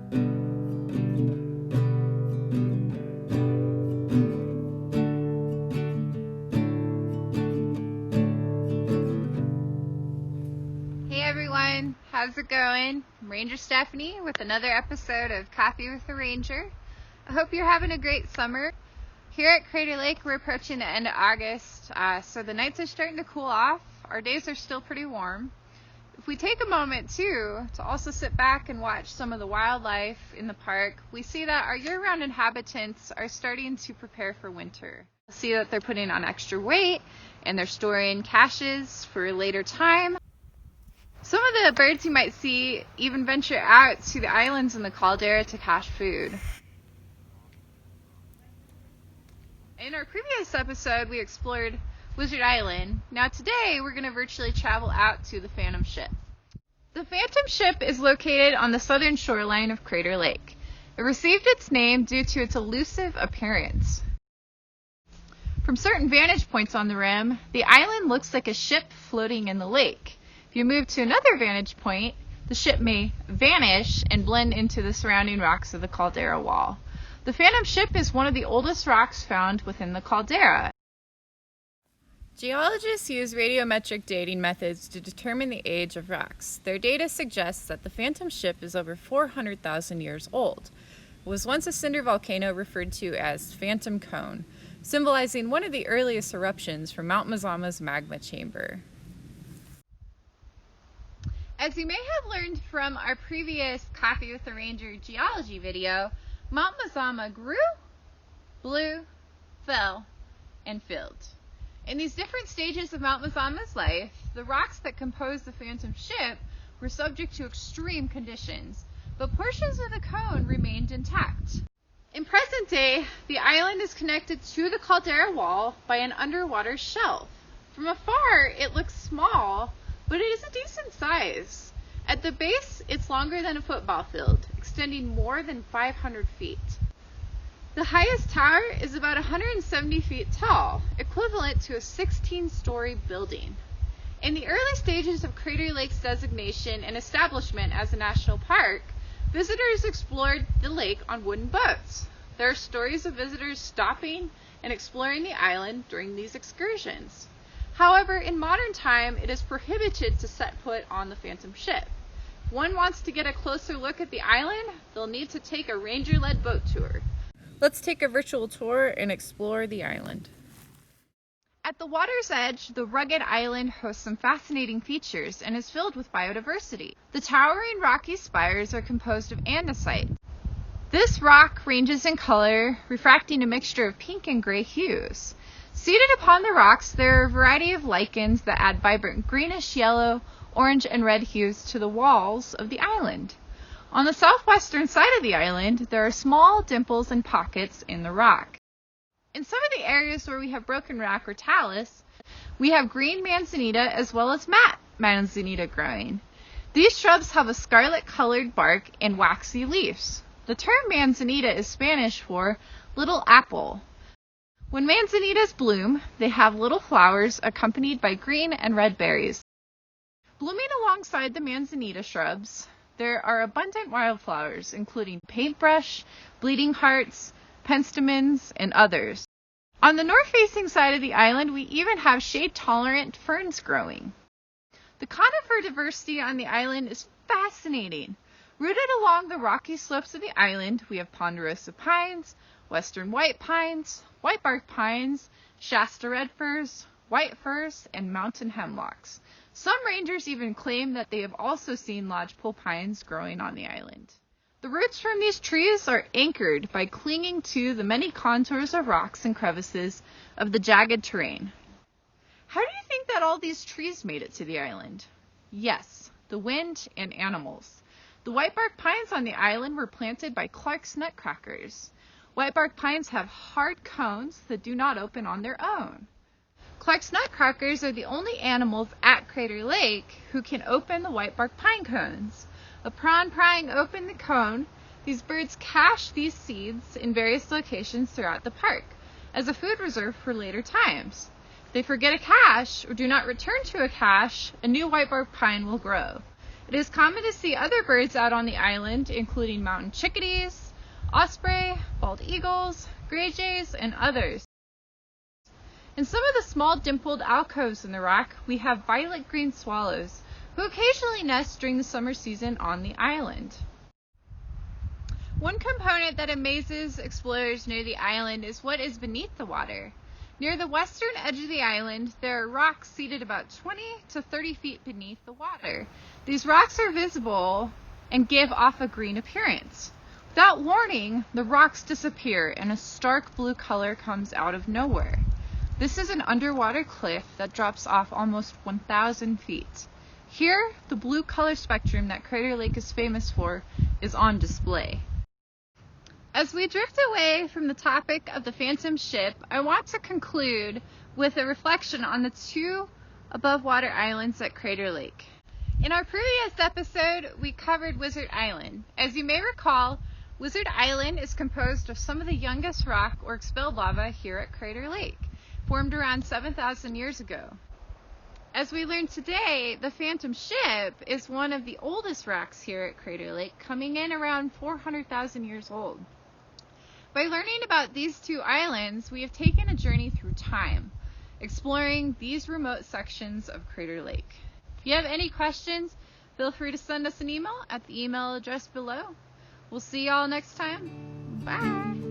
Hey everyone, how's it going? I'm Ranger Stephanie with another episode of Coffee with the Ranger. I hope you're having a great summer. Here at Crater Lake, we're approaching the end of August, so the nights are starting to cool off. Our days are still pretty warm. If we take a moment too to also sit back and watch some of the wildlife in the park, we see that our year-round inhabitants are starting to prepare for winter. We'll see that they're putting on extra weight and they're storing caches for a later time. Some of the birds you might see even venture out to the islands in the caldera to cache food. In our previous episode, we explored Wizard Island. Now today, we're going to virtually travel out to the Phantom Ship. The Phantom Ship is located on the southern shoreline of Crater Lake. It received its name due to its elusive appearance. From certain vantage points on the rim, the island looks like a ship floating in the lake. If you move to another vantage point, the ship may vanish and blend into the surrounding rocks of the caldera wall. The Phantom Ship is one of the oldest rocks found within the caldera. Geologists use radiometric dating methods to determine the age of rocks. Their data suggests that the Phantom Ship is over 400,000 years old. It was once a cinder volcano referred to as Phantom Cone, symbolizing one of the earliest eruptions from Mount Mazama's magma chamber. As you may have learned from our previous Coffee with the Ranger geology video, Mount Mazama grew, blew, fell, and filled. In these different stages of Mount Mazama's life, the rocks that compose the Phantom Ship were subject to extreme conditions, but portions of the cone remained intact. In present day, the island is connected to the caldera wall by an underwater shelf. From afar, it looks small, but it is a decent size. At the base, it's longer than a football field, extending more than 500 feet. The highest tower is about 170 feet tall, equivalent to a 16-story building. In the early stages of Crater Lake's designation and establishment as a national park, visitors explored the lake on wooden boats. There are stories of visitors stopping and exploring the island during these excursions. However, in modern time, it is prohibited to set foot on the Phantom Ship. If one wants to get a closer look at the island, they'll need to take a ranger-led boat tour. Let's take a virtual tour and explore the island. At the water's edge, the rugged island hosts some fascinating features and is filled with biodiversity. The towering rocky spires are composed of andesite. This rock ranges in color, refracting a mixture of pink and gray hues. Seated upon the rocks, there are a variety of lichens that add vibrant greenish, yellow, orange, and red hues to the walls of the island. On the southwestern side of the island, there are small dimples and pockets in the rock. In some of the areas where we have broken rock or talus, we have green manzanita as well as matte manzanita growing. These shrubs have a scarlet-colored bark and waxy leaves. The term manzanita is Spanish for little apple. When manzanitas bloom, they have little flowers accompanied by green and red berries. Blooming alongside the manzanita shrubs, there are abundant wildflowers, including paintbrush, bleeding hearts, penstemons, and others. On the north-facing side of the island, we even have shade-tolerant ferns growing. The conifer diversity on the island is fascinating. Rooted along the rocky slopes of the island, we have ponderosa pines, western white pines, whitebark pines, Shasta red firs, white firs, and mountain hemlocks. Some rangers even claim that they have also seen lodgepole pines growing on the island. The roots from these trees are anchored by clinging to the many contours of rocks and crevices of the jagged terrain. How do you think that all these trees made it to the island? Yes, the wind and animals. The whitebark pines on the island were planted by Clark's nutcrackers. Whitebark pines have hard cones that do not open on their own. Clark's nutcrackers are the only animals at Crater Lake who can open the whitebark pine cones. Upon prying open the cone, these birds cache these seeds in various locations throughout the park as a food reserve for later times. If they forget a cache or do not return to a cache, a new whitebark pine will grow. It is common to see other birds out on the island, including mountain chickadees, osprey, bald eagles, gray jays, and others. In some of the small dimpled alcoves in the rock, we have violet-green swallows, who occasionally nest during the summer season on the island. One component that amazes explorers near the island is what is beneath the water. Near the western edge of the island, there are rocks seated about 20 to 30 feet beneath the water. These rocks are visible and give off a green appearance. Without warning, the rocks disappear and a stark blue color comes out of nowhere. This is an underwater cliff that drops off almost 1,000 feet. Here, the blue color spectrum that Crater Lake is famous for is on display. As we drift away from the topic of the phantom ship, I want to conclude with a reflection on the two above water islands at Crater Lake. In our previous episode, we covered Wizard Island. As you may recall, Wizard Island is composed of some of the youngest rock or expelled lava here at Crater Lake, formed around 7,000 years ago. As we learned today, the phantom ship is one of the oldest rocks here at Crater Lake, coming in around 400,000 years old. By learning about these two islands, we have taken a journey through time, exploring these remote sections of Crater Lake. If you have any questions, feel free to send us an email at the email address below. We'll see y'all next time. Bye!